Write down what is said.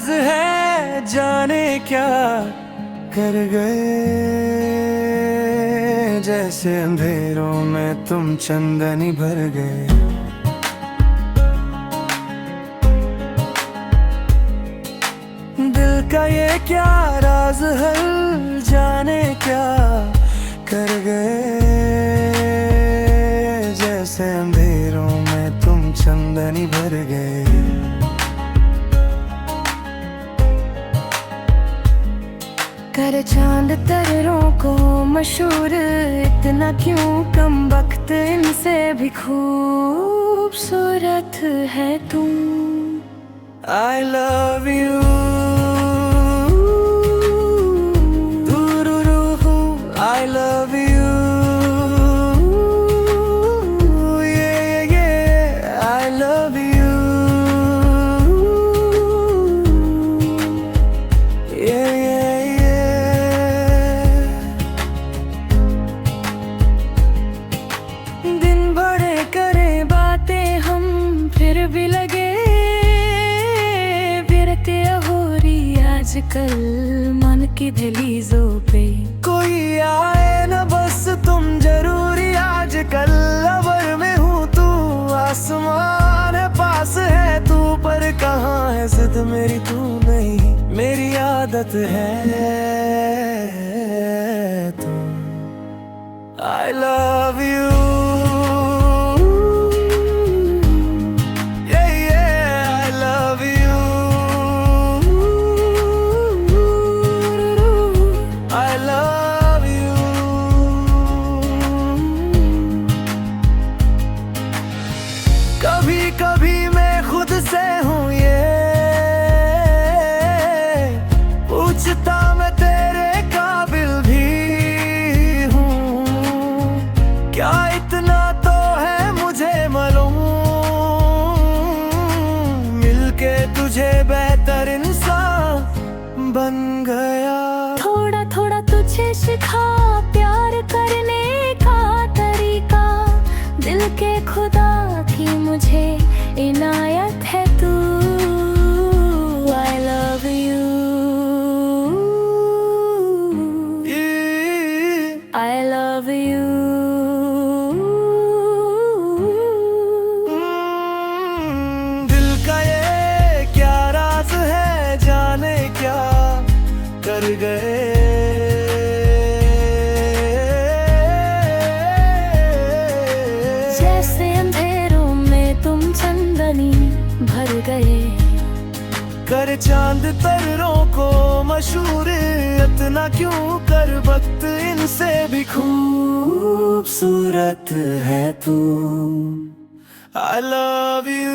राज है जाने क्या कर गए, जैसे अंधेरों में तुम चंदनी भर गए। दिल का ये क्या राज है जाने क्या कर गए, जैसे अंधेरों में तुम चंदनी भर गए। कर चांद तारों को मशहूर, इतना क्यों कम वक्त इनसे भी खूबसूरत है तुम। I love you, I love you, yeah, yeah, I love you, yeah, yeah, yeah। दिन भरे करे बातें हम फिर भी लगे बिरते हो रही आजकल मन की दहलीजों पे। कोई आए न बस तुम जरूरी आजकल, अबर में हूँ तू आसमान है पास है तू, पर कहाँ है जिद मेरी तू नहीं, मेरी आदत है तू। I love you, yeah, yeah, I love you, I love you। कभी कभी मैं खुद से हूँ ये पूछता, मैं तेरे काबिल भी हूँ क्या, इतना तो है मुझे मालूम, मिलके तुझे बेहतर इंसान बन गया। थोड़ा थोड़ा तुझे सिखा प्यार करने का तरीका, दिल के खुदा की मुझे इनायत है तू। I love you, Yeah। I love you। दिल का ये क्या राज है जाने क्या कर गए, जैसे अंधेरों में तुम चंदनी भर गए। कर चांद तारों को मशहूर, इतना क्यों कर वक्त इनसे भी खूबसूरत है तू। I love you।